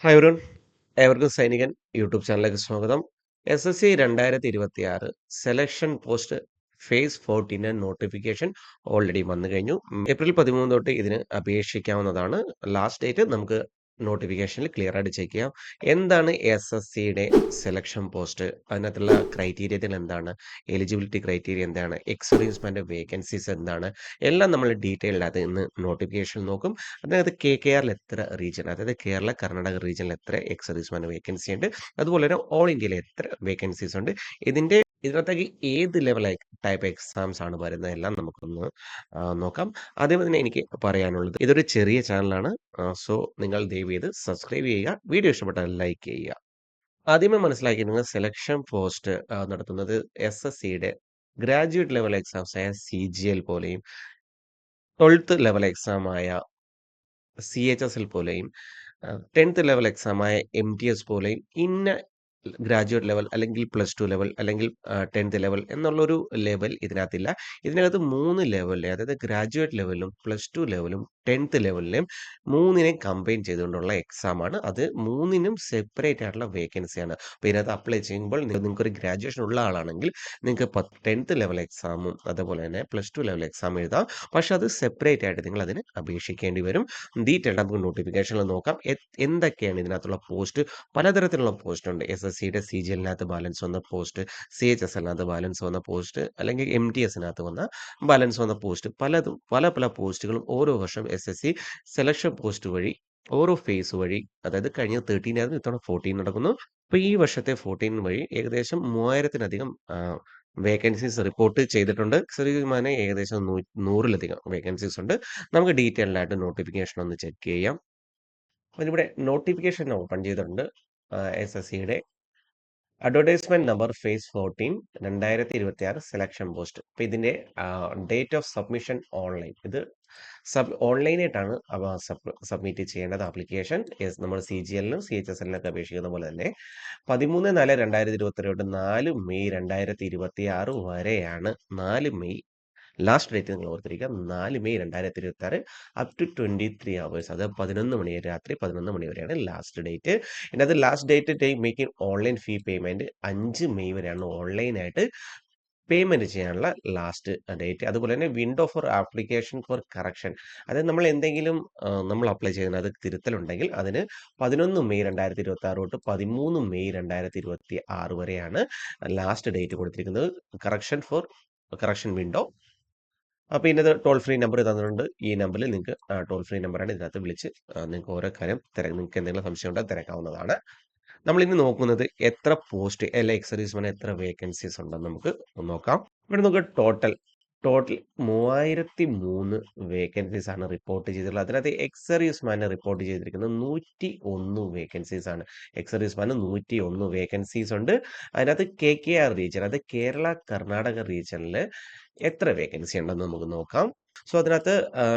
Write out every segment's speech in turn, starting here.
Hi everyone. ഏവർക്കും സൈനികൻ YouTube ചാനലിലേക്ക് സ്വാഗതം. SSC 2026 selection post phase 14 notification already വന്നു കഴിഞ്ഞു. ഏപ്രിൽ 13 തൊട്ട് ഇതിന് അപേക്ഷിക്കാവുന്നതാണ്. ലാസ്റ്റ് ഡേറ്റ് നമുക്ക് നോട്ടിഫിക്കേഷനിൽ ക്ലിയർ ആയിട്ട് ചെക്ക് ചെയ്യാം. എന്താണ് SSCയുടെ സെലക്ഷൻ പോസ്റ്റ്, അതിനകത്തുള്ള ക്രൈറ്റീരിയകൾ എന്താണ്, എലിജിബിലിറ്റി ക്രൈറ്റീരിയ എന്താണ്, എക്സ് സർവീസ്മാൻ്റെ വേക്കൻസീസ് എന്താണ്, എല്ലാം നമ്മൾ ഡീറ്റെയിൽഡ് ആയിട്ട് ഇന്ന് നോട്ടിഫിക്കേഷൻ നോക്കും. അതിനകത്ത് KKR എത്ര റീജിയൻ, അതായത് കേരള കർണാടക റീജിയനിൽ എത്ര എക്സ് സർവീസ്മാൻ വേക്കൻസി ഉണ്ട്, അതുപോലെ തന്നെ ഓൾ ഇന്ത്യയിൽ എത്ര വേക്കൻസീസ് ഉണ്ട്, ഇതിനകത്തേക്ക് ഏത് ലെവൽ ടൈപ്പ് എക്സാംസ് ആണ് വരുന്നത് എല്ലാം നമുക്കൊന്ന് നോക്കാം. ആദ്യം തന്നെ എനിക്ക് പറയാനുള്ളത്, ഇതൊരു ചെറിയ ചാനലാണ്. സോ നിങ്ങൾ ദയവ് ചെയ്ത് സബ്സ്ക്രൈബ് ചെയ്യുക, വീഡിയോ ഇഷ്ടപ്പെട്ടാൽ ലൈക്ക് ചെയ്യുക. ആദ്യമേ മനസ്സിലാക്കിയിരുന്നത് സെലക്ഷൻ പോസ്റ്റ് നടത്തുന്നത് SSCയുടെ ഗ്രാജുവേറ്റ് ലെവൽ എക്സാംസ് ആയ CGL പോലെയും 12th ലെവൽ എക്സാം ആയ CHSL പോലെയും 10th ലെവൽ എക്സാമായ MTS പോലെയും ഇന്ന ഗ്രാജുവേറ്റ് ലെവൽ അല്ലെങ്കിൽ +2 ലെവൽ അല്ലെങ്കിൽ 10th ലെവൽ എന്നുള്ളൊരു ലെവൽ ഇതിനകത്തില്ല. ഇതിനകത്ത് 3 ലെവലിലെ, അതായത് ഗ്രാജുവേറ്റ് ലെവലും +2 ലെവലും 10th ലെവലിനെയും 3നെയും കമ്പൈൻ ചെയ്തുകൊണ്ടുള്ള എക്സാമാണ്. അത് 3നും സെപ്പറേറ്റ് ആയിട്ടുള്ള വേക്കൻസിയാണ്. അപ്പോൾ ഇതിനകത്ത് അപ്ലൈ ചെയ്യുമ്പോൾ നിങ്ങൾക്കൊരു ഗ്രാജുവേഷൻ ഉള്ള ആളാണെങ്കിൽ നിങ്ങൾക്ക് 10th ലെവൽ എക്സാമും അതുപോലെ തന്നെ +2 ലെവൽ എക്സാം എഴുതാം. പക്ഷെ അത് സെപ്പറേറ്റ് ആയിട്ട് നിങ്ങൾ അതിന് അപേക്ഷിക്കേണ്ടി വരും. ഡീറ്റെയിൽഡ് നമുക്ക് നോട്ടിഫിക്കേഷനിൽ നോക്കാം. എന്തൊക്കെയാണ് ഇതിനകത്തുള്ള പോസ്റ്റ്. പലതരത്തിലുള്ള പോസ്റ്റ് ഉണ്ട്. SSCയുടെ CGLനകത്ത് ബാലൻസ് വന്ന പോസ്റ്റ്, CHSLനകത്ത് ബാലൻസ് വന്ന പോസ്റ്റ്, അല്ലെങ്കിൽ MTSനകത്ത് വന്ന ബാലൻസ് വന്ന പോസ്റ്റ്, പല പല പോസ്റ്റുകളും ഓരോ വർഷം SSC സെലക്ഷൻ പോസ്റ്റ് വഴി ഓരോ ഫേസ് വഴി, അതായത് കഴിഞ്ഞ 13 ആയിരുന്നു, ഇത്തവണ 14 നടക്കുന്നു. അപ്പോൾ ഈ വർഷത്തെ 14 വഴി ഏകദേശം 3000-ലധികം വേക്കൻസീസ് റിപ്പോർട്ട് ചെയ്തിട്ടുണ്ട്. സർവീസ്മാനെ ഏകദേശം 100-ലധികം വേക്കൻസീസ് ഉണ്ട്. നമുക്ക് ഡീറ്റെയിൽഡ് ആയിട്ട് നോട്ടിഫിക്കേഷൻ ഒന്ന് ചെക്ക് ചെയ്യാം. അതിവിടെ നോട്ടിഫിക്കേഷൻ ഓപ്പൺ ചെയ്തിട്ടുണ്ട്. SSCയുടെ advertisement number phase 14 2026 selection post. അപ്പോൾ ഇതിന്റെ ഡേറ്റ് ഓഫ് സബ്മിഷൻ ഓൺലൈൻ, ഇത് ഓൺലൈനായിട്ടാണ് സബ്മിറ്റ് ചെയ്യേണ്ടത് ആപ്ലിക്കേഷൻ. നമ്മൾ CGLനും CHSLനൊക്കെ അപേക്ഷിക്കുന്ന പോലെ തന്നെ 13/4/2022 4 മെയ് 2026 വരെയാണ്. 4 മെയ് ലാസ്റ്റ് ഡേറ്റ് നിങ്ങൾ ഓർത്തിരിക്കുക. 4 മെയ് 2026 അപ് ടു 23 hours, അത് 11 മണി രാത്രി 11 മണി വരെയാണ് ലാസ്റ്റ് ഡേറ്റ്. ഇതിനകത്ത് ലാസ്റ്റ് ഡേറ്റ് മേക്കിംഗ് ഓൺലൈൻ ഫീ പേയ്മെന്റ് 5 മെയ് വരെയാണ് ഓൺലൈനായിട്ട് പേയ്മെന്റ് ചെയ്യാനുള്ള ലാസ്റ്റ് ഡേറ്റ്. അതുപോലെ തന്നെ window for application for correction, അതായത് നമ്മൾ എന്തെങ്കിലും നമ്മൾ അപ്ലൈ ചെയ്യുന്ന അത് തിരുത്തലുണ്ടെങ്കിൽ അതിന് 11 മെയ് 2026 തൊട്ട് 13 മെയ് 2026 വരെയാണ് ലാസ്റ്റ് ഡേറ്റ് കൊടുത്തിരിക്കുന്നത്. Correction window. അപ്പോൾ ഇതിനകത്ത് ടോൾ ഫ്രീ നമ്പർ തന്നിട്ടുണ്ട്. ഈ നമ്പറിൽ നിങ്ങൾക്ക് ടോൾ ഫ്രീ നമ്പറാണ്, ഇതിനകത്ത് വിളിച്ച് നിങ്ങൾക്ക് ഓരോ കാര്യം നിങ്ങൾക്ക് എന്തെങ്കിലും സംശയം ഉണ്ടെങ്കിൽ തിരക്കാവുന്നതാണ്. നമ്മളിനി നോക്കുന്നത് എത്ര പോസ്റ്റ്, എക്സ് സർവീസ്മാൻ എത്ര വേക്കൻസീസ് ഉണ്ടെന്ന് നമുക്ക് നോക്കാം. ഇവിടെ നമുക്ക് ടോട്ടൽ 3003 വേക്കൻസീസ് ആണ് റിപ്പോർട്ട് ചെയ്തിട്ടുള്ളത്. അതിനകത്ത് എക്സ് സർവീസ്മാനെ റിപ്പോർട്ട് ചെയ്തിരിക്കുന്നത് 101 വേക്കൻസീസ് ആണ്. എക്സ് സർവീസ്മാന് 101 വേക്കൻസീസ് ഉണ്ട്. അതിനകത്ത് KKR റീജിയൻ, അത് കേരള കർണാടക റീജിയനിൽ എത്ര വേക്കൻസി ഉണ്ടെന്ന് നമുക്ക് നോക്കാം. സോ അതിനകത്ത്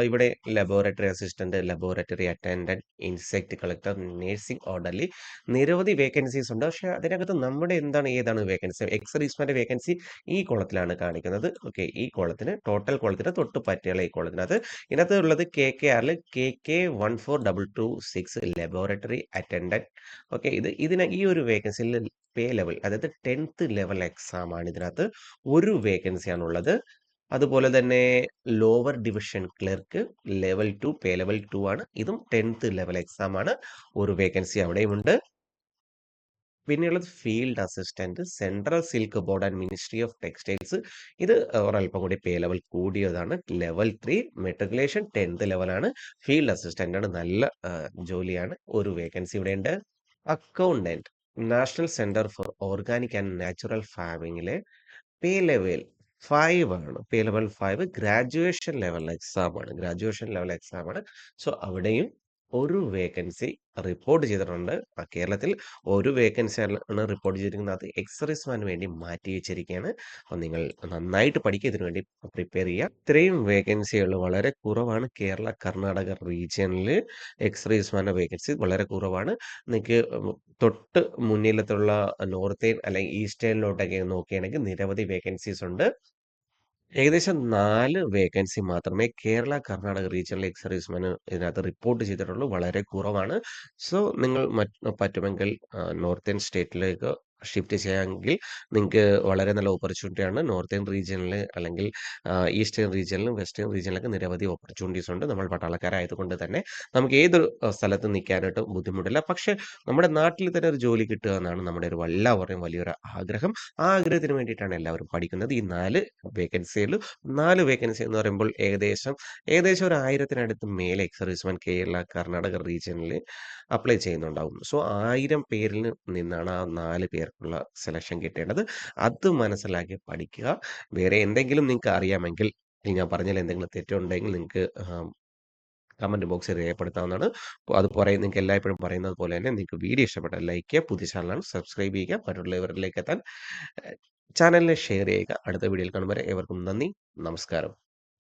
ഇവിടെ laboratory assistant, laboratory attendant, insect collector, nursing orderly, നിരവധി വേക്കൻസീസ് ഉണ്ട്. പക്ഷെ അതിനകത്ത് നമ്മുടെ ഏതാണ് വേക്കൻസി, എക്സ് സർവീസ്മാന്റെ വേക്കൻസി ഈ കോളത്തിലാണ് കാണിക്കുന്നത്. ഓക്കെ, ഈ കോളത്തിന്, ടോട്ടൽ കോളത്തിന് തൊട്ട് പറ്റിയുള്ള ഈ കോളത്തിനകത്ത് ഇതിനകത്ത് ഉള്ളത് KKRൽ KK14226 ലബോറട്ടറി അറ്റൻഡന്റ്. ഓക്കെ, ഈ ഒരു വേക്കൻസിയിൽ പേ ലെവൽ, അതായത് 10th ലെവൽ എക്സാം ആണ് ഇതിനകത്ത് ഒരു വേക്കൻസിയാണുള്ളത്. അതുപോലെ തന്നെ ലോവർ ഡിവിഷൻ ക്ലർക്ക് ലെവൽ 2, പേ ലെവൽ 2 ആണ്. ഇതും 10th ലെവൽ എക്സാം ആണ്, ഒരു വേക്കൻസി അവിടെയുമുണ്ട്. പിന്നെയുള്ളത് field assistant, central silk board and ministry of textiles. ഇത് ഒരല്പം കൂടി പേ ലെവൽ കൂടിയതാണ്. ലെവൽ 3 മെട്രിക്കുലേഷൻ 10th ലെവലാണ്. ഫീൽഡ് അസിസ്റ്റന്റ് ആണ്, നല്ല ജോലിയാണ്, ഒരു വേക്കൻസി ഇവിടെ ഉണ്ട്. Accountant, national centre for organic and natural ഫാമിങ്ങിലെ പേ ലെവൽ 5 ആണ്. Pay level 5 graduation level exam ആണ്. സോ അവിടെയും ഒരു വേക്കൻസി റിപ്പോർട്ട് ചെയ്തിട്ടുണ്ട്. കേരളത്തിൽ ഒരു വേക്കൻസി ആണ് റിപ്പോർട്ട് ചെയ്തിരിക്കുന്നത്. അത് എക്സ് സർവീസ്മാന് വേണ്ടി മാറ്റി വെച്ചിരിക്കുകയാണ്. അപ്പോൾ നിങ്ങൾ നന്നായിട്ട് പഠിക്കുക, ഇതിനു വേണ്ടി പ്രിപ്പയർ ചെയ്യുക. ഇത്രയും വേക്കൻസികൾ വളരെ കുറവാണ്. കേരള കർണാടക റീജിയനിൽ എക്സ് സർവീസ്മാന്റെ വേക്കൻസി വളരെ കുറവാണ്. നിങ്ങൾക്ക് തൊട്ട് മുന്നിലത്തുള്ള നോർത്തേൺ അല്ലെങ്കിൽ ഈസ്റ്റേണിലോട്ടൊക്കെ നോക്കുകയാണെങ്കിൽ നിരവധി വേക്കൻസീസ് ഉണ്ട്. ഏകദേശം 4 വേക്കൻസി മാത്രമേ കേരള, കർണാടക റീജിയണൽ എക്സ് സർവീസ്‌മെന് ഇതിനകത്ത് റിപ്പോർട്ട് ചെയ്തിട്ടുള്ളൂ. വളരെ കുറവാണ്. സോ നിങ്ങൾ പറ്റുമെങ്കിൽ നോർത്തേൺ സ്റ്റേറ്റിലേക്ക് ഷിഫ്റ്റ് ചെയ്യാമെങ്കിൽ നിങ്ങൾക്ക് വളരെ നല്ല ഓപ്പർച്യൂണിറ്റിയാണ്. നോർത്തേൺ റീജിയനില് അല്ലെങ്കിൽ ഈസ്റ്റേൺ റീജിയനിലും, വെസ്റ്റേൺ റീജിയനിലൊക്കെ നിരവധി ഓപ്പർച്യൂണിറ്റീസ് ഉണ്ട്. നമ്മൾ പട്ടാളക്കാരായതുകൊണ്ട് തന്നെ നമുക്ക് ഏതൊരു സ്ഥലത്ത് നിൽക്കാനായിട്ട് ബുദ്ധിമുട്ടില്ല. പക്ഷേ നമ്മുടെ നാട്ടിൽ തന്നെ ഒരു ജോലി കിട്ടുക എന്നാണ് നമ്മുടെ ഒരു എല്ലാവരുടെയും വലിയൊരു ആഗ്രഹം. ആ ആഗ്രഹത്തിന് വേണ്ടിയിട്ടാണ് എല്ലാവരും പഠിക്കുന്നത്. ഈ 4 വേക്കൻസിയിൽ 4 വേക്കൻസി എന്ന് പറയുമ്പോൾ ഏകദേശം ഒരു 1000-നടുത്ത് മേലെ എക്സ് സർവീസ്മെൻ കേരള, കർണാടക റീജിയനിൽ അപ്ലൈ ചെയ്യുന്നുണ്ടാവും. സോ 1000 പേരിൽ നിന്നാണ് ആ 4 പേർക്കുള്ള സെലക്ഷൻ കിട്ടേണ്ടത്. അത് മനസ്സിലാക്കി പഠിക്കുക. വേറെ എന്തെങ്കിലും നിങ്ങൾക്ക് അറിയാമെങ്കിൽ ഈ ഞാൻ പറഞ്ഞതിൽ എന്തെങ്കിലും തെറ്റുണ്ടെങ്കിൽ നിങ്ങൾക്ക് കമന്റ് ബോക്സിൽ രേഖപ്പെടുത്താവുന്നതാണ്. അത് നിങ്ങൾക്ക് എല്ലായ്പ്പോഴും പറയുന്നത് പോലെ തന്നെ നിങ്ങൾക്ക് വീഡിയോ ഇഷ്ടപ്പെട്ടാൽ ലൈക്ക് ചെയ്യുക. പുതിയ ചാനലാണ് സബ്സ്ക്രൈബ് ചെയ്യുക. മറ്റുള്ളവരിലേക്ക് എത്താൻ ചാനലിനെ ഷെയർ ചെയ്യുക. അടുത്ത വീഡിയോയിൽ കാണും വരെ ഏവർക്കും നന്ദി. നമസ്കാരം.